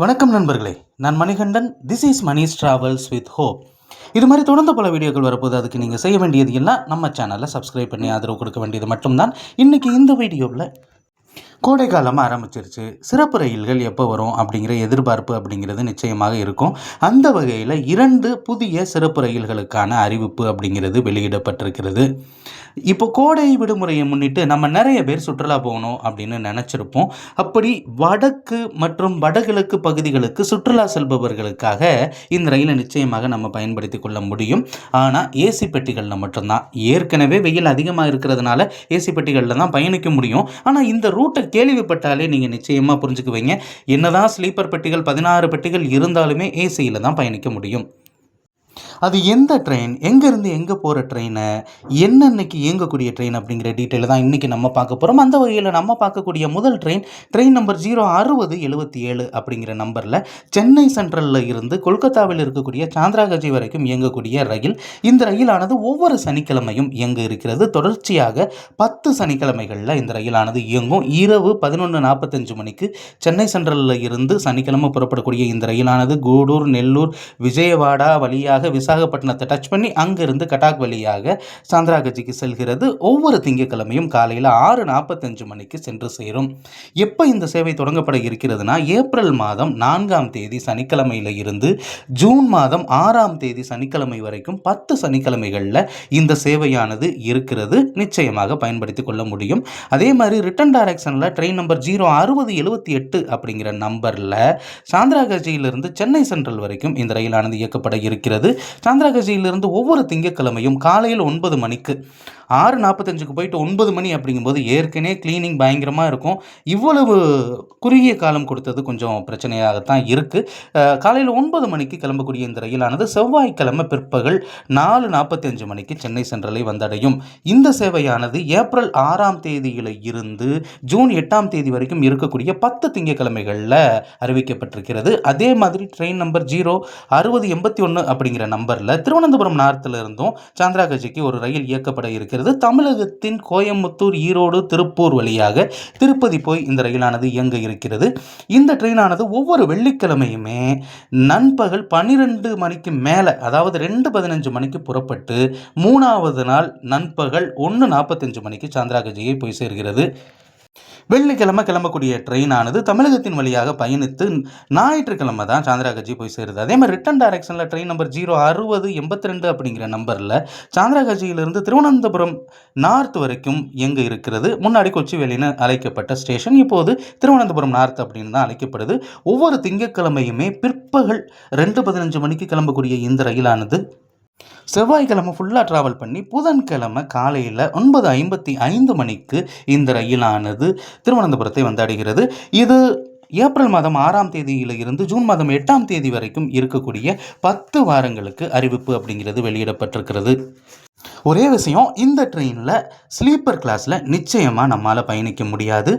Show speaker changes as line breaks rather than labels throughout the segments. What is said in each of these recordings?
வணக்கம் நண்பர்களே, நான் Manikandan. This is Mani's travels with hope. இது மாதிரி தொடர்ந்து பல வீடியோக்கள் வரப்போது. அதுக்கு நீங்கள் செய்ய வேண்டியது எல்லாம் நம்ம சேனலில் சப்ஸ்கிரைப் பண்ணி ஆதரவு கொடுக்க வேண்டியது மட்டும்தான். இன்றைக்கி இந்த வீடியோவில் கோடை காலமாக ஆரம்பிச்சிருச்சு. சிறப்பு ரயில்கள் எப்போ வரும் அப்படிங்கிற எதிர்பார்ப்பு அப்படிங்கிறது நிச்சயமாக இருக்கும். அந்த வகையில் 2 புதிய சிறப்பு ரயில்களுக்கான அறிவிப்பு அப்படிங்கிறது வெளியிடப்பட்டிருக்கிறது. இப்போ கோடை விடுமுறையை முன்னிட்டு நம்ம நிறைய பேர் சுற்றுலா போகணும் அப்படின்னு நினச்சிருப்போம். அப்படி வடக்கு மற்றும் வடகிழக்கு பகுதிகளுக்கு சுற்றுலா செல்பவர்களுக்காக இந்த ரயிலை நிச்சயமாக நம்ம பயன்படுத்தி கொள்ள முடியும். ஆனால் ஏசி பெட்டிகளில் மட்டும்தான். ஏற்கனவே வெயில் அதிகமாக இருக்கிறதுனால ஏசி பெட்டிகளில் தான் பயணிக்க முடியும். ஆனால் இந்த ரூட்டை கேள்விப்பட்டாலே நீங்கள் நிச்சயமாக புரிஞ்சுக்குவீங்க. என்னதான் ஸ்லீப்பர் பெட்டிகள் 16 பெட்டிகள் இருந்தாலுமே ஏசியில் தான் பயணிக்க முடியும். அது எந்த ட்ரெயின், எங்கேருந்து எங்கே போகிற ட்ரெயினை, என்னன்னைக்கு இயங்கக்கூடிய ட்ரெயின் அப்படிங்கிற டீட்டெயில் தான் இன்றைக்கி நம்ம பார்க்க போகிறோம். அந்த வகையில் நம்ம பார்க்கக்கூடிய முதல் ட்ரெயின் நம்பர் 06077 அப்படிங்கிற நம்பரில் சென்னை சென்ட்ரலில் இருந்து கொல்கத்தாவில் இருக்கக்கூடிய சாந்திராகஜி வரைக்கும் இயங்கக்கூடிய ரயில். இந்த ரயிலானது ஒவ்வொரு சனிக்கிழமையும் இயங்க இருக்கிறது. தொடர்ச்சியாக 10 சனிக்கிழமைகளில் இந்த ரயிலானது இயங்கும். இரவு 11:45 மணிக்கு சென்னை சென்ட்ரலில் இருந்து சனிக்கிழமை புறப்படக்கூடிய இந்த ரயிலானது கூடூர், நெல்லூர், விஜயவாடா வழியாக விசாகப்பட்டினத்தை டச் பண்ணி அங்கிருந்து கட்டாக் வழியாக சாந்திராகஜிக்கு செல்கிறது. ஒவ்வொரு திங்கட்கிழமையும் காலையில் 6:45 மணிக்கு சென்று சேரும். எப்போ இந்த சேவை தொடங்கப்பட இருக்கிறதுனா, ஏப்ரல் மாதம் 4ஆம் தேதி சனிக்கிழமையில் இருந்து ஜூன் மாதம் 6ஆம் தேதி சனிக்கிழமை வரைக்கும் 10 சனிக்கிழமைகளில் இந்த சேவையானது இருக்கிறது. நிச்சயமாக பயன்படுத்தி கொள்ள முடியும். அதே மாதிரி ரிட்டன் டைரக்ஷனில் ட்ரெயின் நம்பர் 06078 அப்படிங்கிற நம்பரில் சாந்திராகஜியிலிருந்து சென்னை சென்ட்ரல் வரைக்கும் இந்த ரயிலானது இயக்கப்பட இருக்கிறது. சாந்திராகஜியிலிருந்து ஒவ்வொரு திங்கட்கிழமையும் காலையில் 9 மணிக்கு 6:45க்கு போயிட்டு 9 மணி அப்படிங்கும்போது ஏற்கனவே கிளீனிங் பயங்கரமாக இருக்கும். இவ்வளவு குறுகிய காலம் கொடுத்தது கொஞ்சம் பிரச்சனையாகத்தான் இருக்குது. காலையில் 9 மணிக்கு கிளம்பக்கூடிய இந்த ரயிலானது செவ்வாய்க்கிழமை பிற்பகல் 4:45 மணிக்கு சென்னை சென்ட்ரலை வந்தடையும். இந்த சேவையானது ஏப்ரல் 6ஆம் தேதியில் இருந்து ஜூன் 8ஆம் தேதி வரைக்கும் இருக்கக்கூடிய 10 திங்கட்கிழமைகளில் அறிவிக்கப்பட்டிருக்கிறது. அதே மாதிரி ட்ரெயின் நம்பர் 06081 அப்படிங்கிற நம்பரில் திருவனந்தபுரம் நார்த்தில் இருந்தும் சாந்திராகஜிக்கு ஒரு ரயில் இயக்கப்பட இருக்கிறது. தமிழகத்தின் கோயம்புத்தூர், ஈரோடு, திருப்பூர் வழியாக திருப்பதி போய் இந்த ரயிலானது இயங்க இருக்கிறது. இந்த ட்ரெயினானது ஒவ்வொரு வெள்ளிக்கிழமையுமே நண்பகல் 12 மணிக்கு மேலே, அதாவது 2:15 மணிக்கு புறப்பட்டு 3ஆவது நாள் நண்பகல் 1:45 மணிக்கு சாந்திராகஜியை போய் சேர்கிறது. வெள்ளிக்கிழமை கிளம்பக்கூடிய ட்ரெயினானது தமிழகத்தின் வழியாக பயணித்து ஞாயிற்றுக்கிழமை தான் சாந்திராகஜி போய் சேருது. அதே மாதிரி ரிட்டன் டைரக்ஷனில் ட்ரெயின் நம்பர் 06082 அப்படிங்கிற நம்பரில் சாந்திராகஜியிலிருந்து திருவனந்தபுரம் நார்த் வரைக்கும் இயங்க இருக்கிறது. முன்னாடி கொச்சிவேலின்னு அழைக்கப்பட்ட ஸ்டேஷன் இப்போது திருவனந்தபுரம் நார்த் அப்படின்னு தான் அழைக்கப்படுது. ஒவ்வொரு திங்கட்கிழமையுமே பிற்பகல் 2:15 மணிக்கு கிளம்பக்கூடிய இந்த ரயிலானது செவ்வாய்க்கிழமை ஃபுல்லாக ட்ராவல் பண்ணி புதன்கிழமை காலையில் 9:55 மணிக்கு இந்த ரயிலானது திருவனந்தபுரத்தை வந்தடைகிறது. இது ஏப்ரல் மாதம் 6ஆம் தேதியில் இருந்து ஜூன் மாதம் 8ஆம் தேதி வரைக்கும் இருக்கக்கூடிய 10 வாரங்களுக்கு அறிவிப்பு அப்படிங்கிறது வெளியிடப்பட்டிருக்கிறது. ஒரே விஷயம், இந்த ட்ரெயினில் ஸ்லீப்பர் கிளாஸில் நிச்சயமாக நம்மளால் பயணிக்க முடியாது.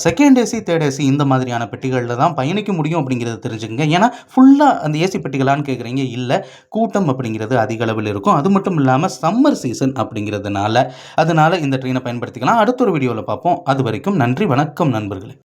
செகண்ட் ஏசி, தேர்ட் ஏசி இந்த மாதிரியான பெட்டிகளில் தான் பயணிக்க முடியும் அப்படிங்கிறது தெரிஞ்சுக்கங்க. ஏன்னா ஃபுல்லாக அந்த ஏசி பெட்டிகளான்னு கேட்குறீங்க, இல்லை, கூட்டம் அப்படிங்கிறது அதிக அளவில் இருக்கும். அது மட்டும் இல்லாமல் சம்மர் சீசன் அப்படிங்கிறதுனால அதனால் இந்த ட்ரெயினை பயன்படுத்திக்கலாம். அடுத்த ஒரு வீடியோவில் பார்ப்போம். அது வரைக்கும் நன்றி, வணக்கம் நண்பர்களே.